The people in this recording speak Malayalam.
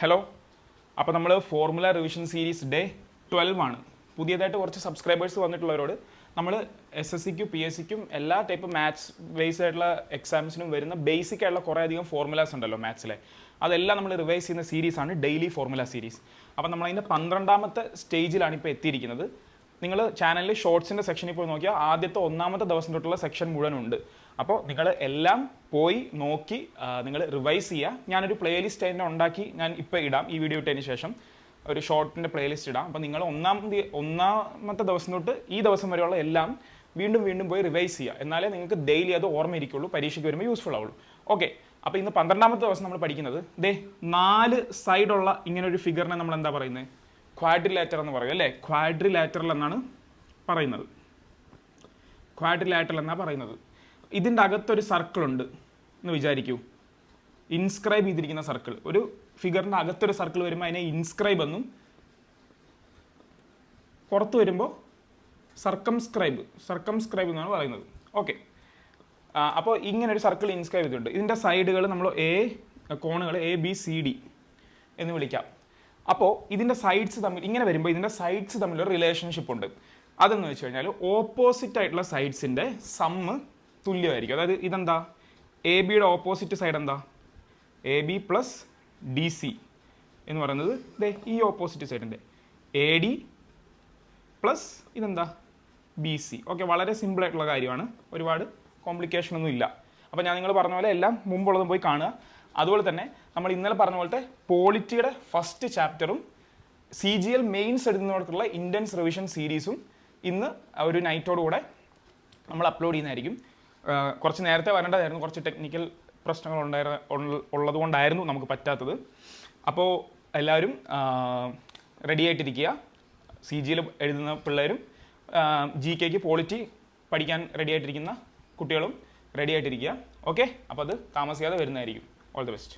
ഹലോ, അപ്പോൾ നമ്മൾ ഫോർമുല റിവിഷൻ സീരീസ് ഡേ 12 ആണ്. പുതിയതായിട്ട് കുറച്ച് സബ്സ്ക്രൈബേഴ്സ് വന്നിട്ടുള്ളവരോട് നമ്മൾ SSCക്കും PSCക്കും എല്ലാ ടൈപ്പ് മാത്സ് ബേസ്ഡ് ആയിട്ടുള്ള എക്സാംസിനും വരുന്ന ബേസിക് ആയിട്ടുള്ള കുറേ അധികം ഫോർമുലാസ് ഉണ്ടല്ലോ മാത്സിലെ, അതെല്ലാം നമ്മൾ റിവൈസ് ചെയ്യുന്ന സീരീസാണ് ഡെയിലി ഫോർമുല സീരീസ്. അപ്പോൾ നമ്മളതിൻ്റെ 12ാമത്തെ സ്റ്റേജിലാണ് ഇപ്പോൾ എത്തിയിരിക്കുന്നത്. നിങ്ങൾ ചാനലിൽ ഷോർട്സിൻ്റെ സെക്ഷനിൽ പോയി നോക്കിയാൽ ആദ്യത്തെ 1ാമത്തെ ദിവസം തൊട്ടുള്ള സെക്ഷൻ മുഴുവനുണ്ട്. അപ്പോൾ നിങ്ങൾ എല്ലാം പോയി നോക്കി നിങ്ങൾ റിവൈസ് ചെയ്യുക. ഞാനൊരു പ്ലേലിസ്റ്റ് തന്നെ ഉണ്ടാക്കി ഞാൻ ഇപ്പോൾ ഇടാം. ഈ വീഡിയോ ഇട്ടതിന് ശേഷം ഒരു ഷോർട്ടിൻ്റെ പ്ലേലിസ്റ്റ് ഇടാം. അപ്പോൾ നിങ്ങൾ ഒന്നാമത്തെ ദിവസം തൊട്ട് ഈ ദിവസം വരെയുള്ള എല്ലാം വീണ്ടും വീണ്ടും പോയി റിവൈസ് ചെയ്യുക. എന്നാലേ നിങ്ങൾക്ക് ഡെയിലി അത് ഓർമ്മയിരിക്കുള്ളൂ, പരീക്ഷയ്ക്ക് വരുമ്പോൾ യൂസ്ഫുൾ ആവുള്ളൂ. ഓക്കെ, അപ്പോൾ ഇന്ന് 12ാമത്തെ ദിവസം നമ്മൾ പഠിക്കുന്നത് 4 സൈഡുള്ള ഇങ്ങനെ ഒരു ഫിഗറിനെ നമ്മൾ എന്താ പറയുന്നത്? ക്വാഡ്രിലാറ്റർ എന്ന് പറയും അല്ലേ? ക്വാഡ്രിലാറ്ററൽ എന്നാണ് പറയുന്നത്. ക്വാഡ്രിലാറ്ററൽ എന്നാണ് പറയുന്നത്. ഇതിൻ്റെ അകത്തൊരു സർക്കിൾ ഉണ്ട് എന്ന് വിചാരിക്കൂ. ഇൻസ്ക്രൈബ് ചെയ്തിരിക്കുന്ന സർക്കിൾ, ഒരു ഫിഗറിൻ്റെ അകത്തൊരു സർക്കിൾ വരുമ്പോൾ അതിനെ ഇൻസ്ക്രൈബ് എന്നും, പുറത്ത് വരുമ്പോൾ സർക്കംസ്ക്രൈബ് എന്നാണ് പറയുന്നത്. ഓക്കെ, അപ്പോൾ ഇങ്ങനെ ഒരു സർക്കിൾ ഇൻസ്ക്രൈബ് ചെയ്തിട്ടുണ്ട്. ഇതിൻ്റെ സൈഡുകൾ നമ്മൾ കോണുകൾ ABCD എന്ന് വിളിക്കാം. അപ്പോൾ ഇതിൻ്റെ സൈഡ്സ് തമ്മിൽ ഇങ്ങനെ വരുമ്പോൾ ഇതിൻ്റെ സൈഡ്സ് തമ്മിലൊരു റിലേഷൻഷിപ്പ് ഉണ്ട്. അതെന്ന് വെച്ച് കഴിഞ്ഞാൽ ഓപ്പോസിറ്റ് ആയിട്ടുള്ള സൈഡ്സിൻ്റെ സമ്മ് തുല്യമായിരിക്കും. അതായത് ഇതെന്താ? ABയുടെ ഓപ്പോസിറ്റ് സൈഡ് എന്താ? AB + DC എന്ന് പറയുന്നത് ഈ ഓപ്പോസിറ്റ് സൈഡിൻ്റെ AD + ഇതെന്താ? BC. ഓക്കെ, വളരെ സിമ്പിളായിട്ടുള്ള കാര്യമാണ്, ഒരുപാട് കോംപ്ലിക്കേഷൻ ഒന്നും ഇല്ല. അപ്പോൾ ഞാൻ നിങ്ങൾ പറഞ്ഞ പോലെ എല്ലാം മുമ്പുള്ളതും പോയി കാണുക. അതുപോലെ തന്നെ നമ്മൾ ഇന്നലെ പറഞ്ഞ പോലത്തെ പോളിറ്റിയുടെ ഫസ്റ്റ് ചാപ്റ്ററും CGL മെയിൻസ് എഴുതുന്നവർക്കുള്ള ഇൻറ്റൻസ് റിവിഷൻ സീരീസും ഇന്ന് ഒരു നൈറ്റോടുകൂടെ നമ്മൾ അപ്ലോഡ് ചെയ്യുന്നതായിരിക്കും. കുറച്ച് നേരത്തെ വരേണ്ടതായിരുന്നു, കുറച്ച് ടെക്നിക്കൽ പ്രശ്നങ്ങൾ ഉള്ളതുകൊണ്ടായിരുന്നു നമുക്ക് പറ്റാത്തത്. അപ്പോൾ എല്ലാവരും റെഡി ആയിട്ടിരിക്കുക. CGL എഴുതുന്ന പിള്ളേരും GKക്ക് പോളിറ്റി പഠിക്കാൻ റെഡി ആയിട്ടിരിക്കുന്ന കുട്ടികളും റെഡി ആയിട്ടിരിക്കുക. ഓക്കെ, അപ്പോൾ അത് താമസിയാതെ വരുന്നതായിരിക്കും. All the best.